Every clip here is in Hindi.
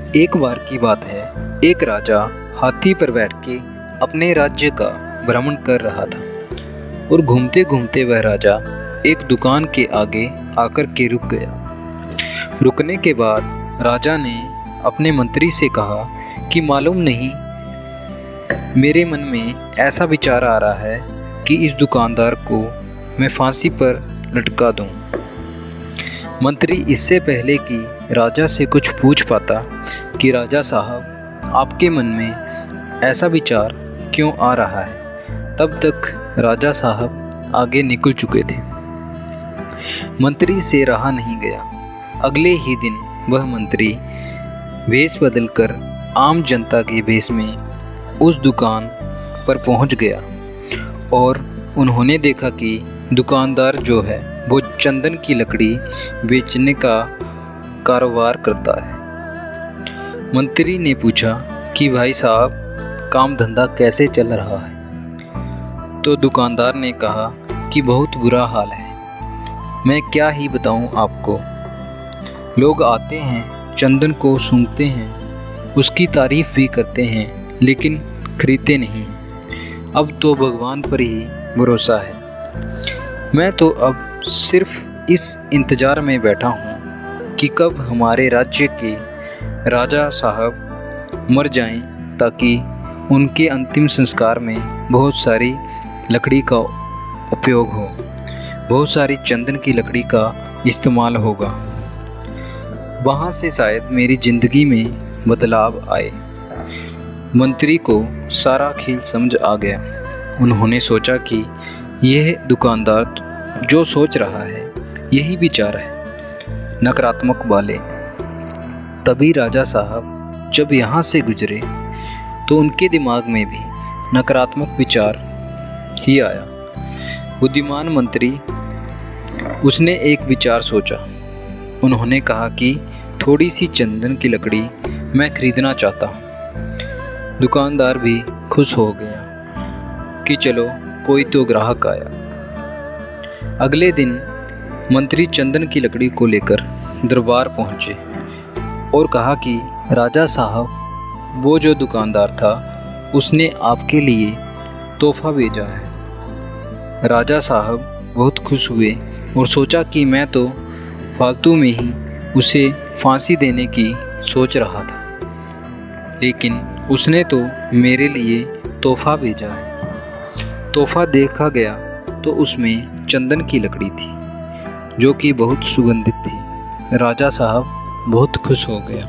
एक बार की बात है। एक राजा हाथी पर बैठ के अपने राज्य का भ्रमण कर रहा था और घूमते घूमते वह राजा एक दुकान के आगे आकर के रुक गया। रुकने के बाद राजा ने अपने मंत्री से कहा कि मालूम नहीं, मेरे मन में ऐसा विचार आ रहा है कि इस दुकानदार को मैं फांसी पर लटका दूं। मंत्री इससे पहले कि राजा से कुछ पूछ पाता कि राजा साहब, आपके मन में ऐसा विचार क्यों आ रहा है, तब तक राजा साहब आगे निकल चुके थे। मंत्री से रहा नहीं गया। अगले ही दिन वह मंत्री वेश बदलकर आम जनता के भेष में उस दुकान पर पहुंच गया और उन्होंने देखा कि दुकानदार जो है वो चंदन की लकड़ी बेचने का कारोबार करता है। मंत्री ने पूछा कि भाई साहब, काम धंधा कैसे चल रहा है? तो दुकानदार ने कहा कि बहुत बुरा हाल है, मैं क्या ही बताऊं आपको। लोग आते हैं, चंदन को सूंघते हैं, उसकी तारीफ भी करते हैं, लेकिन खरीदते नहीं। अब तो भगवान पर ही भरोसा है। मैं तो अब सिर्फ इस इंतज़ार में बैठा हूँ कि कब हमारे राज्य के राजा साहब मर जाएं, ताकि उनके अंतिम संस्कार में बहुत सारी लकड़ी का उपयोग हो, बहुत सारी चंदन की लकड़ी का इस्तेमाल होगा। वहाँ से शायद मेरी ज़िंदगी में बदलाव आए। मंत्री को सारा खेल समझ आ गया। उन्होंने सोचा कि यह दुकानदार जो सोच रहा है यही विचार है, नकारात्मक वाले। तभी राजा साहब जब यहाँ से गुजरे तो उनके दिमाग में भी नकारात्मक विचार ही आया। बुद्धिमान मंत्री, उसने एक विचार सोचा। उन्होंने कहा कि थोड़ी सी चंदन की लकड़ी मैं खरीदना चाहता हूँ। दुकानदार भी खुश हो गया कि चलो कोई तो ग्राहक आया। अगले दिन मंत्री चंदन की लकड़ी को लेकर दरबार पहुँचे और कहा कि राजा साहब, वो जो दुकानदार था उसने आपके लिए तोहफा भेजा है। राजा साहब बहुत खुश हुए और सोचा कि मैं तो फालतू में ही उसे फांसी देने की सोच रहा था, लेकिन उसने तो मेरे लिए तोहफा भेजा है। तोहफा देखा गया तो उसमें चंदन की लकड़ी थी जो कि बहुत सुगंधित थी। राजा साहब बहुत खुश हो गया।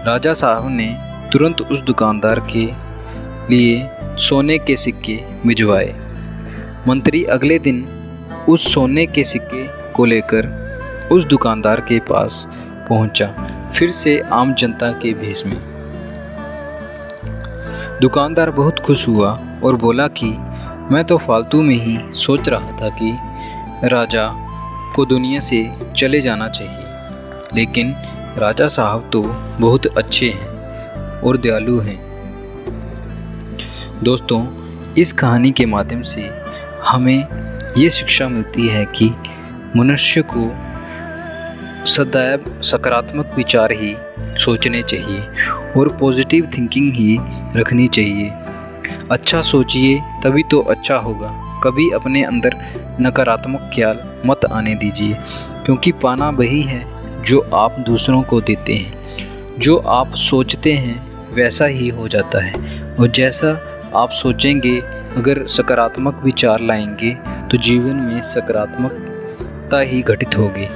राजा साहब ने तुरंत उस दुकानदार के लिए सोने के सिक्के भिजवाए। मंत्री अगले दिन उस सोने के सिक्के को लेकर उस दुकानदार के पास पहुंचा, फिर से आम जनता के भेष में। दुकानदार बहुत खुश हुआ और बोला कि मैं तो फालतू में ही सोच रहा था कि राजा को दुनिया से चले जाना चाहिए, लेकिन राजा साहब तो बहुत अच्छे हैं और दयालु हैं। दोस्तों, इस कहानी के माध्यम से हमें ये शिक्षा मिलती है कि मनुष्य को सदैव सकारात्मक विचार ही सोचने चाहिए और पॉजिटिव थिंकिंग ही रखनी चाहिए। अच्छा सोचिए तभी तो अच्छा होगा। कभी अपने अंदर नकारात्मक ख्याल मत आने दीजिए, क्योंकि पाना वही है जो आप दूसरों को देते हैं। जो आप सोचते हैं वैसा ही हो जाता है, और जैसा आप सोचेंगे, अगर सकारात्मक विचार लाएंगे तो जीवन में सकारात्मकता ही घटित होगी।